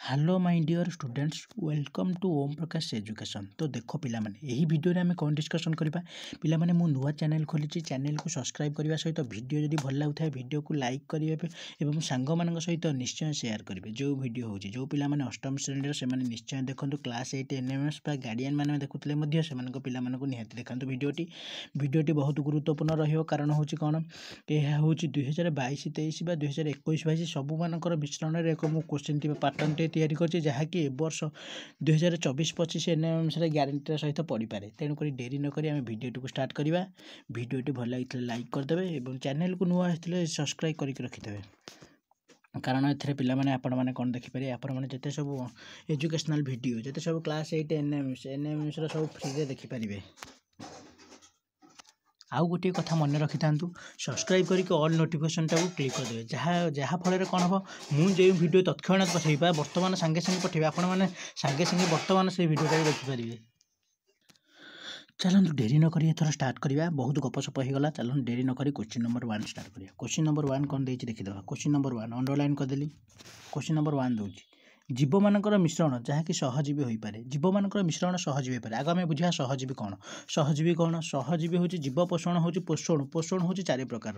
Hello my dear students welcome to Om Prakash education. तो देख पिला यही वीडियो आम कौन डिस्कसन करवा पिला मु नुआ चैनल खोली चैनल को सब्सक्राइब करने सहित वीडियो जब भल लगुए वीडियो को लाइक करेंगे और सांग मान सहित निश्चय शेयर करेंगे। जो वीडियो हो जो पिला अष्टम श्रेणी से निश्चय देखो क्लास 8 एनएमएस गार्डियन मैंने देखुले पिला निहाती देखा वीडियोटी बहुत गुरुत्वपूर्ण रहा हूँ कौन यह हूँ 2022-23 2021-22 सब मानकर मिश्रण में एक क्वेश्चन पैटर्न तैयारी करकि वर्ष 2024-25 एनएमएस ग्यारंटी सहित पढ़ी पारे। तेणुक डेरी नक वीडियो को स्टार्ट करवा। वीडियो भल लगी लाइक करदे और चैनल को नुआ आसते सब्सक्राइब करके रखिदे कारण ए पिलाने आपण मैंने कौन देखिपारे आपण मैंने जिते सब एजुकेशनल वीडियो जिते सब क्लास 8 एनएमएस सब फ्री देखिपारे। आउ गोटे कथा मन रखि था सब्सक्राइब करके ऑल नोटिफिकेशन टाक क्लिक करदे जहाँफल कौन हम मुझे वीडियो तत्क्षणात पठेबा बर्तमान सांगे सांगे पठेबा आपण मैंने सांगे सांगे बर्तमान से वीडियो देखिपारे। चलते डेरी नक एथर स्टार्ट करवा बहुत गपसप होगा। चलते डेरी नक क्वेश्चन नंबर 1 स्टार्ट करवा। क्वेश्चन नंबर 1 कौन देखिए देखीद। क्वेश्चन नंबर 1 अंडरलाइन करदेली। क्वेश्चन नंबर 1 दूसरी जीव मानकर मिश्रण जहाँकि सहजीवी हो पाए। जीव मानकर मिश्रण सहजीवी हो पाए। आगे आम बुझा सहजीवी कौन सहजीवी हूँ जीव पोषण हूँ पोषण पोषण हूँ 4 प्रकार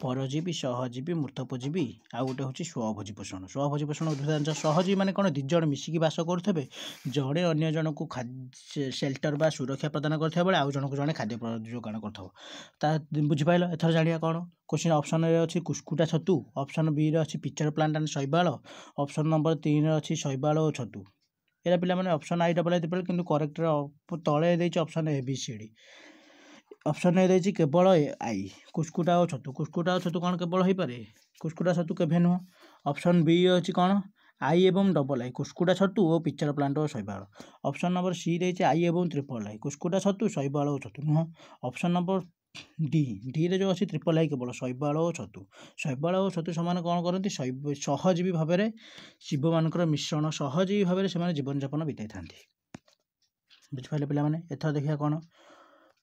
परजीवी सहजीवी मृतोपजीवी आउ गोटे हूँ स्वभोजी पोषण। स्वभोजी पोषण उद्भिद सहजीवी माने कौन 2 जण मिसिकी बास करुवे जड़े अन्य जन को सेल्टर बा सुरक्षा प्रदान करते बेले आउ जन को जड़े खाद्य जोगाण कर बुझिपाल। एथर जाना कौन क्वेश्चन ऑप्शन ए अच्छी कुस्कुटा छतु, ऑप्शन बी रे अच्छी पिक्चर प्लांट एंड शैवाल, ऑप्शन नंबर 3 अच्छी शैवाल और छतु। यहाँ पे ऑप्शन आई डबल आई कि करेक्ट तले देती option A B C D. Option A देती केवल आई कुस्कुटा और छतु। कुस्कुटा और छतु कौन केवल हो पारे कुस्कुटा छतु केवे नुह। ऑप्शन बी अच्छी कौन आई एवं डबल आई कुस्कुटा छतु और पिक्चर प्लांट और शैवाल। ऑप्शन नंबर सी देती आई एवं ट्रिपल आई कुस्कुटा छतु शैवाल और छतु नुह। ऑप्शन नंबर डी रे जो अच्छी ट्रिपल आई केवल शैवाल और छतु। शैवाल और छतु सामान कौन करती सहजीवी भाव में जीव मानकर मिश्रण सहजीवी भाव से जीवन यापन बिताई था। बुझिपारे पे एथर देखिए कौन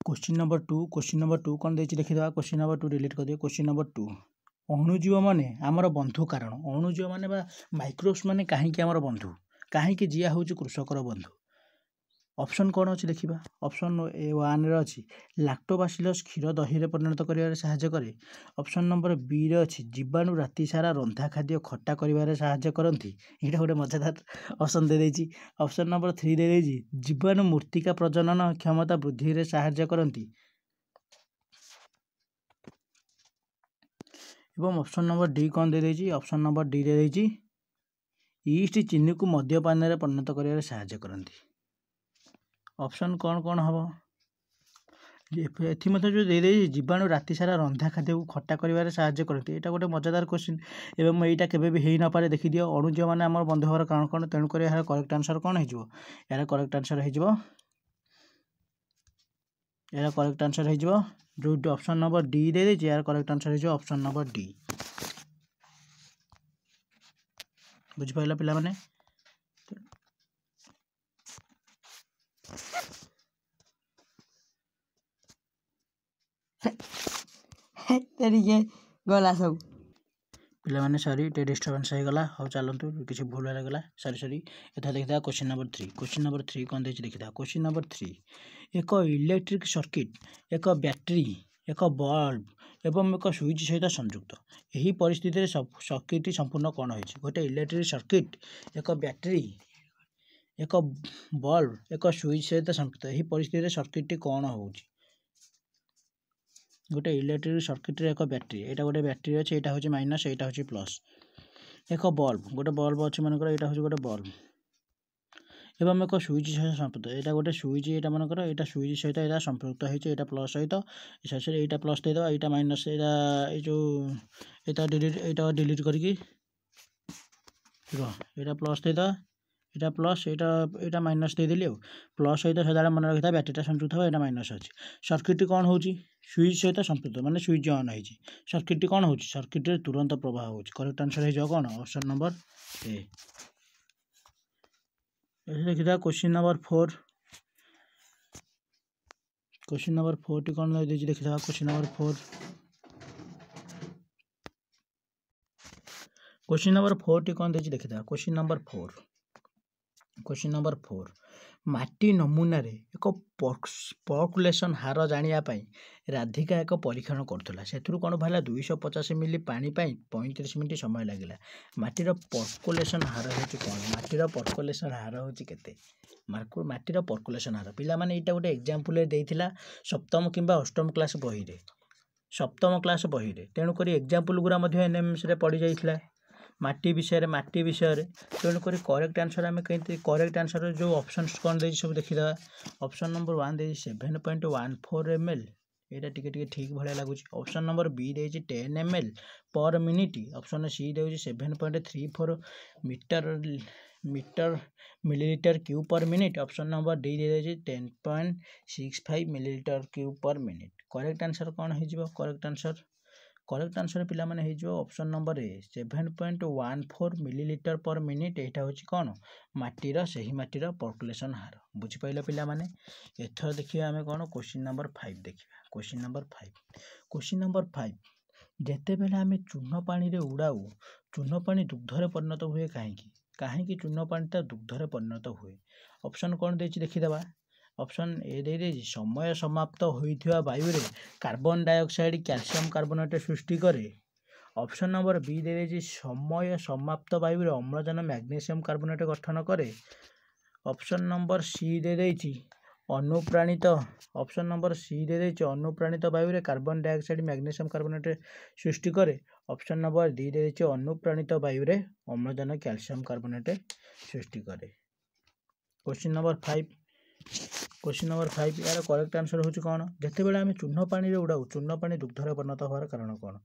क्वेश्चन नंबर 2। क्वेश्चन नंबर 2 कौन देखिए देखीद। क्वेश्चन नंबर 2 डिलीट कर दिए। क्वेश्चन नंबर 2 अणुजीव माने आमर बंधु कारण अणुजीव माने माइक्रोब्स माने कहीं आमर बंधु कहीं जीआ हूँ कृषकर बंधु। ऑप्शन कौन अच्छी देखा। ऑप्शन ए 1 रे अच्छी लैक्टोबासिलस क्षीर दही में परिणत कर साहाय्य करे। ऑप्शन नंबर बी रे अच्छी जीवाणु राति सारा रंधा खाद्य खट्टा कर साहाय्य करती। यहाँ गोटे मजेदार ऑप्शन दे देती। ऑप्शन नंबर 3 दे देती जीवाणु मूर्तिका प्रजनन क्षमता वृद्धि में साहाय्य करती। एवं ऑप्शन नंबर डी कौन दे देती। ऑप्शन नंबर डी दे देती ईस्ट चीनी को मद्यपान में परिणत कर साहाय्य करती। ऑप्शन कौन कौन हम एथि जो दे जीवाणु राति सारा रंधा खाद्य को खट्टा कर साहाय्य करते। यहाँ गोटे मजेदार क्वेश्चन एवं यहाँ केवे हो पारे देखी दियो। अणुजीव मैंने आम बंधु हर कारण कौन तेणुक यार करेक्ट आंसर कौन हो यार करेक्ट आंसर हो यार करेक्ट आंसर हो जो ऑप्शन नंबर डी दे देती यार करेक्ट आंसर हो ऑप्शन नंबर डी। बुझिपाल पिला माने गला सब पिलाने सॉरी टे डिस्टर्बेंस हो गला। हाँ चलतु किसी भूल गला सॉरी एथा देखा। क्वेश्चन नंबर 3 क्वेश्चन नंबर 3 कौन देखिए देखा। क्वेश्चन नंबर 3 एक इलेक्ट्रिक सर्किट एक बैटेरी एक बल्ब एवं एक स्विच सहित संयुक्त यही परिस्थिति सर्किट संपूर्ण कौन हो गोटे इलेक्ट्रिक सर्किट एक बैटेरी एक बल्ब एक स्विच सहित संयुक्त यही परिस्थिति सर्किट कौन हो गोटे इलेक्ट्रिक सर्किट एक बैटेरी यहाँ गोटे बैटेरी अच्छे यहाँ हूँ माइनस यहाँ हूँ प्लस एक बल्ब गोटे बल्ब अच्छे मनकर यहाँ हूँ गोटे बल्ब एवं एक स्विच सहित संपृक्त यहाँ गोटे स्विच यहाँ मनकर यहाँ स्विच सहित यहाँ संपृक्त होता प्लस सहित यहाँ प्लस देद यहाँ माइनस यहाँ जो यहाँ डिलीट करके यहाँ प्लस देद यहाँ प्लस यहाँ माइनस देदेली प्लस सहित सदा मन रखी था बैटेरी संपृक्त हो यहाँ माइनस अच्छी सर्किट कौन हो स्विच सहित संपृक्त माने स्विच ऑन हो सर्किट कौन हो सर्किट तुरंत प्रवाह हो करेक्ट आंसर हो कौन ऑप्शन नंबर ए। देखी था question number 4 question number 4 T कौन देखी था। Question number 4 question number 4 T कौन देखी था। क्वेश्चन नंबर 4 क्वेश्चन नंबर 4 माटी नमूना एक पर्कुलेसन हार जानापी राधिका एक परीक्षण करुला से कौन बाहर 250 मिली पानी 35 मिनिट समय लगे माटीर पर्कुलेसन हार हूँ कौन माटीर पर्कुलेसन हार हूँ के माटीर पर्कुलेसन हार पिला माने यहाँ गोटे एग्जाम्पल देता सप्तम किंबा अष्टम क्लास बही रे सप्तम क्लास बही रे तेणुक एग्जाम्पल गुरा एनएमएस रे पड़ जाइए माटी विषय तेणुक करेक्ट आंसर आम कहीं करेक्ट आंसर जो ऑप्शन कौन दे सब देखीदा ऑप्शन नंबर 1 दे 7.14 ml यहाँ टी ठीक भाया लगुच ऑप्शन नंबर बी दे 10 ml per minute option C दे 7.34 metre millilitre cube per minute option number D दे 10.65 millilitre cube per minute correct answer कौन हो करेक्ट आंसर पिला माने हो option number A 7.14 millilitre per minute यहाँ हूँ कौन माटीर से ही माटीर पर्कुलेसन हार बुझिपारे पिला माने एथर देखिए आम कौन क्वेश्चन नंबर 5 देखिए क्वेश्चन नंबर 5 जिते बेले आम चून पानी रे उड़ाऊ चून पानी दुग्धरे परिणत हुए कहीं चून पानीटा दुग्धरे परिणत हुए ऑप्शन कौन दे देखीदा ऑप्शन ए दे समय समाप्त होइथिबा वायु रे कार्बन डाइऑक्साइड कैल्शियम कार्बोनेट सृष्टि करे ऑप्शन नंबर बी दे समय समाप्त वायु रे अम्लजान मैग्नीशियम कार्बोनेट गठन करे ऑप्शन नंबर सी दे अनुप्राणित ऑप्शन नंबर सी दे अनुप्राणित वायु रे कार्बन डाइऑक्साइड मैग्नीशियम कार्बोनेट सृष्टि करे ऑप्शन नंबर डी दे अनुप्राणित वायु रे अम्लजान कैल्शियम कार्बोनेट सृष्टि करे क्वेश्चन नंबर 5 यार करेक्ट आंसर हूँ कौन जिते बेले आम चून पानी उड़ाऊ चून पानी दुग्धरे परिणत होवार कारण कौन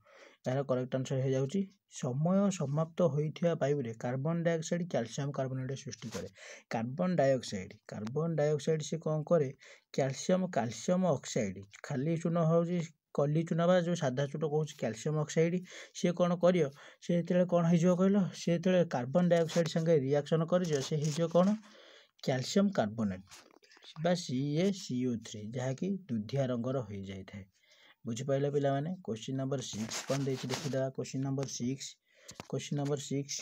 यार करेक्ट आंसर हो जाऊँगी समय समाप्त होइथिबा वायु रे कार्बन डाइऑक्साइड कैल्शियम कार्बोनेट सृष्टि करे कार्बन डाइऑक्साइड से कौन करे कैल्शियम ऑक्साइड खाली चून हूँ कली चूना बा जो साधा चून कहूँ कैल्शियम ऑक्साइड सी कौन कर कौन हो कहल सी कार्बन डाइऑक्साइड संगे रिएक्शन कर कौन कैल्शियम कार्बोनेट बा CaCO3 जहाँकि दुधिया रंगर हो जाए बुझिपारे पिला माने क्वेश्चन नंबर 6 कौन दे देखीदा क्वेश्चन नंबर 6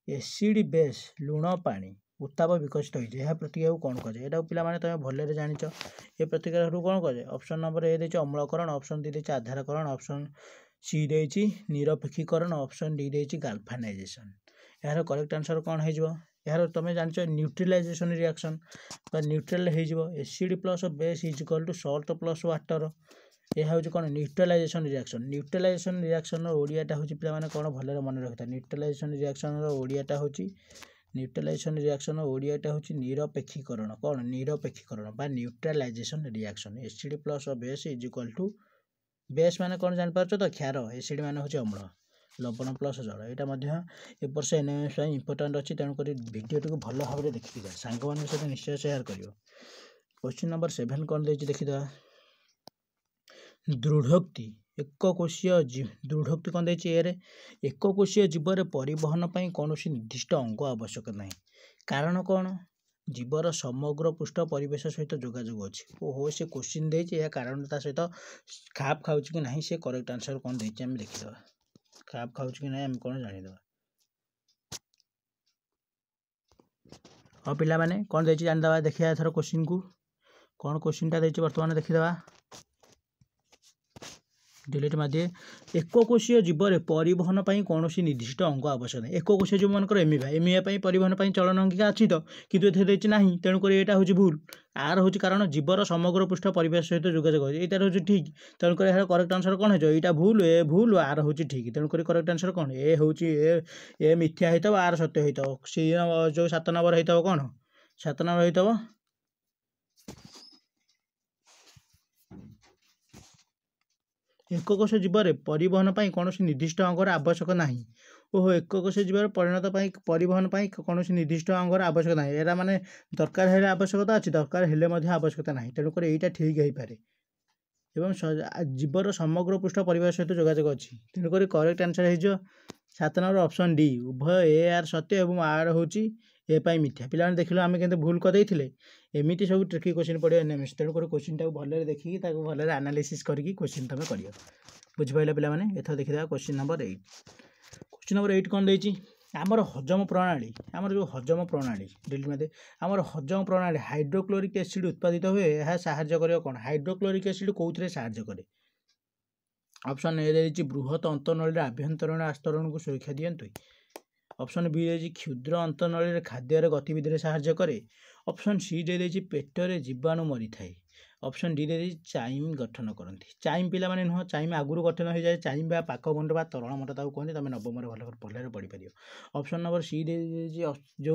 एसिड बेस लुण पानी उत्ताप विकसित होती है प्रतिक्रिया कौन कहे यहाँ पे तुम भले जाच ये प्रतिक्रिया कौन कहे ऑप्शन नंबर ए दे अम्लकरण ऑप्शन डी दे आधारकरण ऑप्शन सी दे निरपेक्षीकरण ऑप्शन डी दे गाल्भानाइजेशन यार करेक्ट आंसर कौन हो यार तुम जान न्यूट्रलाइजेशन रिएक्शन न्यूट्रल हो acid plus base is equal to salt plus water यह हूँ कौन न्यूट्रलाइजेशन रिएक्शन ओडियाटा हूँ पे कौन भले मन रखता न्यूट्रलाइजेशन रिएक्शन ओडियाटा हूँ निरपेक्षीकरण कौन निरपेक्षीकरण बा neutralisation reaction acid plus base is equal to base माने कौन जान तो क्षार एसिड माने हूँ अम्ल लवण प्लस जल यहाँ ए वर्ष एनएमएस इंपोर्टाट अच्छी तेणुक भिडियोटी को भल भाव में देखी जाए सांग मान सहित निश्चय शेयर कर क्वेश्चन नंबर 7 कौन दे देखीदा दृढ़ोक्ति दृढ़ोक्ति कौन दे एक कोशीय जीवर परिवहन पर कौन निर्दिष्ट अंग आवश्यक ना कारण कौन जीवर समग्र पृष्ठ परिवेश सहित जोगाजोग अच्छी ओहो से क्वेश्चन दे कारण सहित खाप खाऊ कि ना सी करेक्ट आंसर कौन दे देखीदा खाप खाऊ कि ना आम कौन जानीद हाँ पिला माने कौन दे जानीद देखिए एथर क्वेश्चन को कौन क्वेश्चनटा दे बर्तमान देखीद डिलीट मारिए एक कोशीय जीवर परिवहन पर कौन निर्दिष्ट अंग आवश्यक नहीं एक कोशीय जीव मनकर एमिया परिवहन पर चलन अंगिका अच्छी तो कितु ना तेणुक यहाँ हूँ भूल आर हूँ कारण जीवर समग्र पृष्ठ परिवेश सहित जोगाजोग यहाँ हूँ ठीक तेणुक यार करेक्ट आंसर कौन हो यहाँ भूल आर हूँ ठीक तेणुक करेक्ट आंसर कौन ए हूँ ए मिथ्या होता आर सत्य होता सी जो 7 नंबर होता कौन 7 नंबर होता एक कोश जीवर परिवहन पर कौन निर्दिष्ट अंगर आवश्यक ना ओहो एक कोश जीवर परिवहन पर कौन निर्दिष्ट अंगर आवश्यक ना एरा माने दरकार है आवश्यकता अच्छी दरकार है आवश्यकता ना तेणुक यहाँ ठीक हो पारे एवं जीवर समग्र पृष्ठ परिवेश सहित जोगाजोग अच्छी तेणुक करेक्ट आंसर हो 7 नंबर ऑप्शन डी उभय ए आर सत्य और आर हूँ ए पाई मिथ्या पिला देखिल आम के भूल करदे एमती सब ट्रिकी क्वेश्चन पड़े एनएमएस तेणुक क्वेश्चन टाक भले देखिए भले एनालिसिस करके क्वेश्चन तुम कर बुझिपारे पे एथर देखा क्वेश्चन नंबर 8 कौन दे आमर हजम प्रणाली आमर जो हजम प्रणाली डेली में आमर हजम प्रणाली हाइड्रोक्लोरिक एसिड उत्पादित हुए यह साहाय्य करे कौन हाइड्रोक्लोरिक एसिड कौन साहाय्य करे ऑप्शन ए रही बृहत अंतनली आभ्यंतरण आस्तरण को सुरक्षा दियंतु ऑप्शन बी रही क्षुद्र अंतनली खाद्यर गतिविधि साहाय्य करे ऑप्शन सी रही पेटरे जीवाणु मरी थाए ऑप्शन डी रही चाइम गठन करती चाइम पिला माने नुह चाइम आगुरी गठन हो जाए चाइम बा पाक मंड बा तरल मंड ताको कहते तुम नवम भल पढ़ाई पढ़ी पार ऑप्शन नंबर सी जो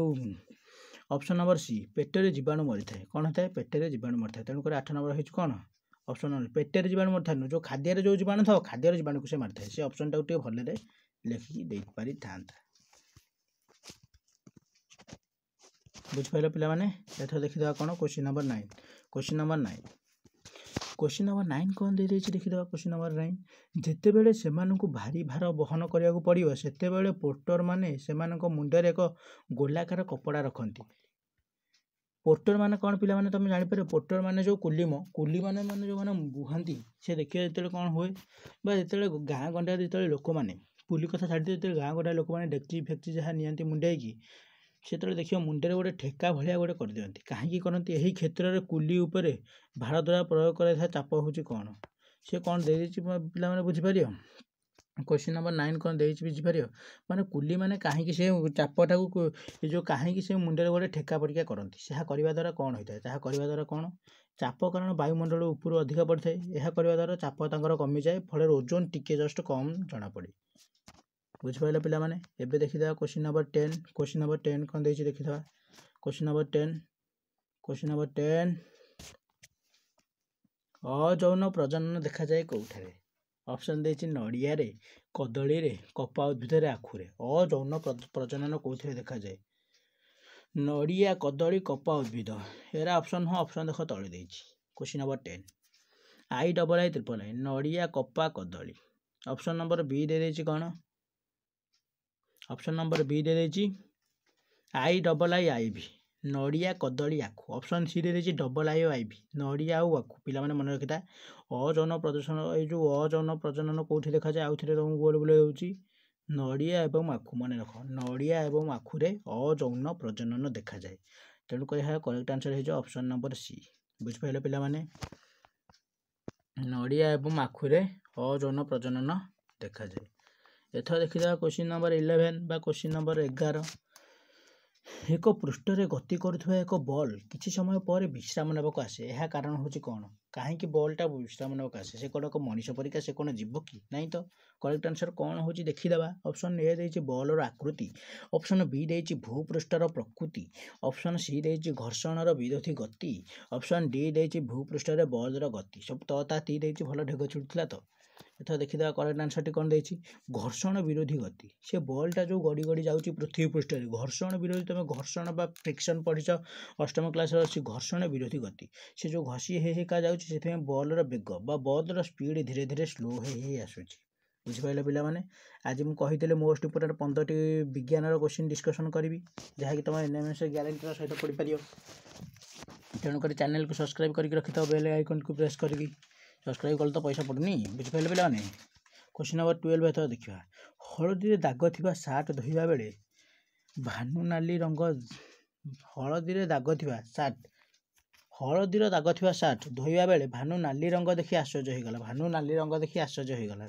ऑप्शन नंबर सी पेटरे जीवाणु मरी थाए कौन होता है पेटरे जीवाणु मरी थाए तेणुक 8 नंबर हो कौन ऑप्शन नंबर पेटरे जीवाणु मरी था जो खाद्य जो जीवाणु था खाद्यर जीवाणु को से मारी थाए से ऑप्शन टाक भल लिखिकी दे पारि था बुझिपार पे एथर देखीदा कौन question number 9 question number 9 question number 9 कौन दे देखीदा क्वेश्चन नंबर 9 जिते बेले से भारी भार बहन करिया को पड़ियो सेते बेले पोर्टर माने सेमानक मुंडर एक गोलाकार कपड़ा रखती पोर्टर माने कौन पिला माने तुम जापर पोर्टर माने जो कुली माने जो मैंने बुहांती से देखिए जो कौन हुए जो गाँ गंडा जो लोक मैंने पुली कथा छाड़ी जो गाँ गंडा लोक मैंने डेक्ची फेक्ची जहाँ नियंती मुंडाई से देखिए मुंडे गोटे ठेका भाया गोटे कर दिखती कहीं करती यही क्षेत्र में कुली उपरे भार द्वारा प्रयोग कर चाप हूँ कौन सी कौन दे पे बुझीपर क्वेश्चन नंबर 9 कौन दे बुझीपर माने कुली माने कहीं से चापटा जो कहीं से मुंडे गोटे ठेका परीक्षा करती से करने द्वारा कौन होता है जहाँ करने द्वारा कौन चाप कारण वायुमंडल ऊपर अधिक पड़ता है यह करने द्वारा चाप तर कमी जाए फल ओजन टिके जस्ट कम जना पड़े बुझिपारे पे एवं देखीदा क्वेश्चन नंबर 10 क्वेश्चन नंबर 10 कौन देखी देखीदा क्वेश्चन नंबर 10 अजौन प्रजनन देखा जाए कौठारे ऑप्शन देछि नड़िया रे कदली रे कपा उद्भिद रे आखुरे अजौन प्रजनन कौथे देखा जाए नड़िया कदली कपा उद्भिद एरा ऑप्शन हाँ ऑप्शन देख तले देछि क्वेश्चन नंबर 10 IIII नड़िया कपा कदली ऑप्शन नंबर बी दे देछि कौन ऑप्शन नंबर बी दे देछि IIIV नड़िया कदली आखु ऑप्शन सी दे देछि IIIV नड़िया आउ आखु पिला माने मन रखिता अजौन प्रजनन ये जो अजौन प्रजनन कौटी देखा जाए आउ थे तुमको गोल बुले होउछि नड़िया एवं आखु मन रख नड़िया एवं आखुरे अजौन प्रजनन देखा जाए तेणुक यह करेक्ट आंसर हो ऑप्शन नंबर सी बुझिपारे पिला माने नड़िया एवं आखुरे अजौन प्रजनन देखा जाए एथर देखा क्वेश्चन नंबर 11 बा क्वेश्चन नंबर 11 एक पृष्ठ रे गति करुवा एक बॉल किसी समय पर विश्राम नेबाक आसे यह कारण हूँ कौन कहीं बॉलटा विश्राम नेबाक आसे से कौन एक मनीष परिका से कौन जीव कि नहीं तो करेक्ट आंसर कौन हूँ देखीदेवा ऑप्शन ए देछि बॉलर आकृति ऑप्शन बी देछि भूपृष्ठर प्रकृति ऑप्शन सी देछि घर्षणर विरोधी गति ऑप्शन डी देछि भूपृष्ठरे बॉलर गति सब तो ती देछि भल ढेग छुटला तो एथर देखीदा करेक्ट आंसर टी कौन देछि घर्षण विरोधी गति से बॉलटा जो गड़ी गड़ी जाऊँगी पृथ्वी पृष्ठ घर्षण विरोधी तुम घर्षण बा फ्रिक्शन पढ़िछ अष्टम क्लास अच्छी घर्षण विरोधी गति से जो घसी हेका जाऊँगी बॉलर बेग बा बॉलर स्पीड धीरे धीरे स्लो हो आसूँ बुझिपारे पे आज मुझे मोस्ट इम्पोर्टाट 15टी विज्ञान क्वेश्चन डिस्कसन करी जहाँकि तुम NMS ग्यारंटी सहित पढ़ी पार तेणुक चैनल को सब्सक्राइब करके रखी था बेल आइकन को प्रेस करी सब्सक्राइब कले तो पैसा पड़ुनी बुझिपारे पे क्वेश्चन नंबर 12 एथर देखा हलदी दाग थी सार्ट धोवा बेले भानु नाली रंग हलदी दाग थी सार्ट हलदीर दाग थी सार्ट धोवा बेले भानु नाली रंग देखी आश्चर्य होगला भानु नाली रंग देखी आश्चर्य होगला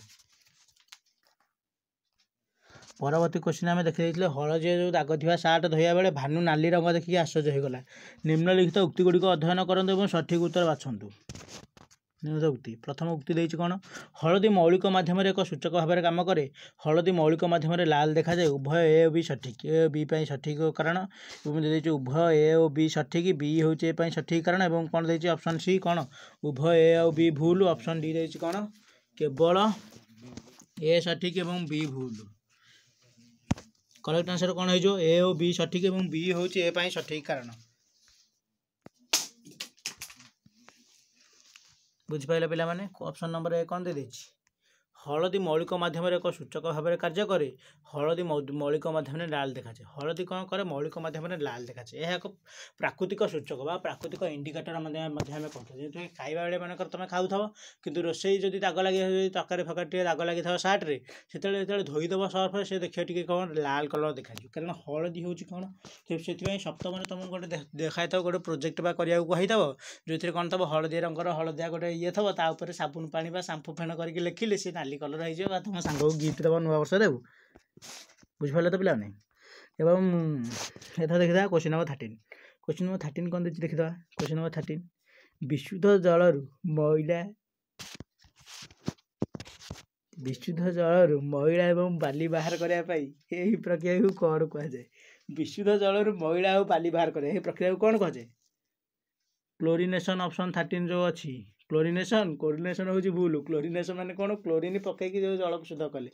परवर्ती क्वेश्चन आम देखी हलदी जो दाग थी सार्ट धोवा बेले भानु नाली रंग देखिए आश्चर्य होगला निम्नलिखित उक्ति गुड़िक अध्ययन करते और सठिक उत्तर बाछंतु उक्ति प्रथम उक्ति देछि कौन हलदी मौलिक माध्यम एक सूचक भाव में काम करे हलदी मौलिक माध्यम लाल देखा जाए उभय ए और बी सठिक ए और बी सठिक कारण उभय ए और बी सठिक बी हूँ ए सठिक कारण और कौन देछि ऑप्शन सी कौन उभय ए और बी भूल ऑप्शन डी देछि कौन केवल ए सठिक और बी भूल करेक्ट आंसर कौन हो ए और बी सठिक और बी हूँ ए सठिक कारण बुझिपारे पे ऑप्शन नंबर ए कौन दे देछि हलदी मौलिक माध्यम एक सूचक भाव में कार्य करे हलदी मौलिक माध्यम लाल देखाए हलदी कौन करे मौलिक माध्यम लाल देखाए यह एक प्राकृतिक सूचक बा प्राकृतिक इंडिकेटर आम कहते हैं खाଇବା बेले मन तुम खाऊ कि रोसई जब दाग लगे तरकारी फकारी दाग लगी था सार्ट्रे से धोईदेव सर्फ से देखिए टी कौन लाल कलर देखा कारण हलदी हूँ कौन से सप्तम तुमको गोटे देखा था गोटे प्रोजेक्ट बा करिया कही जो थे कौन थब हलदिया रंगर हलदिया गोटे ये थब तापर साबुन पानी बा शैम्पू फेण करके लिखिले सी नाली कलर हो तुम सांग को गिफ्ट देव नुआ वर्ष देव बुझिपारे तो पिला नहीं एवं एथा देखा क्वेश्चन नंबर 13 क्वेश्चन नंबर 13 कौन देखी देखा क्वेश्चन नंबर 13 विशुद्ध जलरू मैला एवं बाली बाहर करने यही प्रक्रिया को कौन कहुए विशुद्ध जलरू मैला और बाली बाहर कर प्रक्रिया को कौन कहुए क्लोरीनेशन ऑप्शन 13 जो अच्छी क्लोरीनेशन हूँ भूल क्लोरीनेशन माने कौन क्लोरीन पकईकि जो जल को शुद्ध कले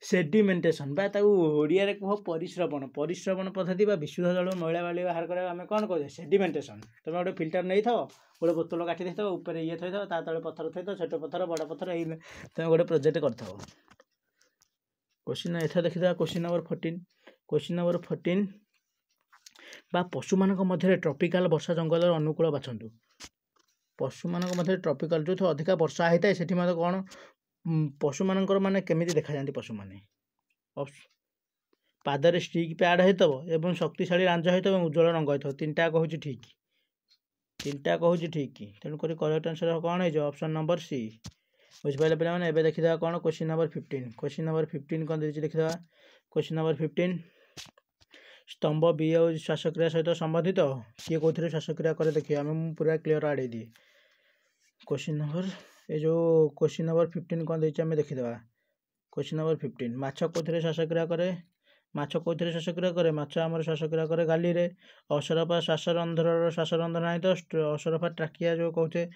सेडिमेंटेशन बा ओडिया रे कह परिश्रवण पद्धति बा विशुद्ध जल मैला बाली बाहर कर आम कौन कहे सेडिमेंटेशन तुम गोटे फिल्टर नहीं था गोटे बोतल काटी दे ऊपर ये थी तले पत्थर थी छोट पत्थर बड़ पत्थर तुम गोटे प्रोजेक्ट कर क्वेश्चन एथा देखा क्वेश्चन नंबर 14 बा पशु मान मध्य ट्रॉपिकल वर्षा जंगल अनुकूल बाछंतु पशु मान मध्य ट्रॉपिकल जो अधिका वर्षा होता है से कौन पशु मानकर माने केमिति देखा जाती पशु माने पादरे स्टिक पैड होता एवं शक्तिशाली रांझ होता है उज्जवल रंग होता तीनटा कहूँ ठीक तेणुक करेक्ट आंसर कौन है ऑप्शन नंबर सी बुझिपारे पे मैंने देखा कौन क्वेश्चन नंबर 15 कौन देखा क्वेश्चन नंबर 15 स्तंभ बी और श्वासक्रिया सहित संबंधित किए कौन श्वासक्रिया करे देखिए आम पूरा क्लीयर आड़े दिए क्वेश्चन नंबर ये जो क्वेश्चन नंबर 15 कौन देमें देखीदे क्वेश्चन नंबर 15 माछ कौन श्वासक्रिया करे श्वासक्रिया करे माछ आम श्वासक्रिया करे गाली रे असरफा श्वासरंध्र नहीं तो असरफा ट्राकिया जो कहते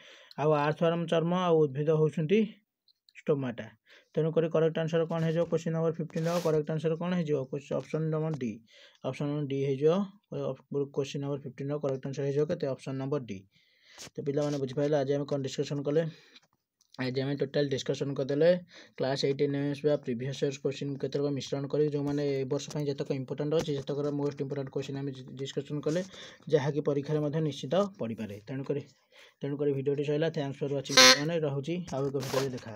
आउ आर्थवर्म चर्म आ उद्भिद होती स्टोमाटा तेणुक करेक्ट आंसर कौन हो क्वेश्चन नंबर 15 करेक्ट आंसर कौन हो ऑप्शन नंबर डी हो क्वेश्चन नंबर 15 करेक्ट आंसर हो ऑप्शन नंबर डी तो पिला बुझिपारे आज आम कौन डिस्कसन कले आज आम टोटाल डिस्कसन करदे क्लास 18 प्रीवियस इयर्स क्वेश्चन केतक मिश्रण कर जो मैंने वर्ष जितक इंपोर्टाट अच्छे जितक मोस्ट इंपोर्टाट क्वेश्चन आम डिस्कसन कले जहाँकि परीक्षा निश्चित पड़ी पारे तेणुक video sir thanks for watching मैंने रोचे आउ एक भिडियो देखा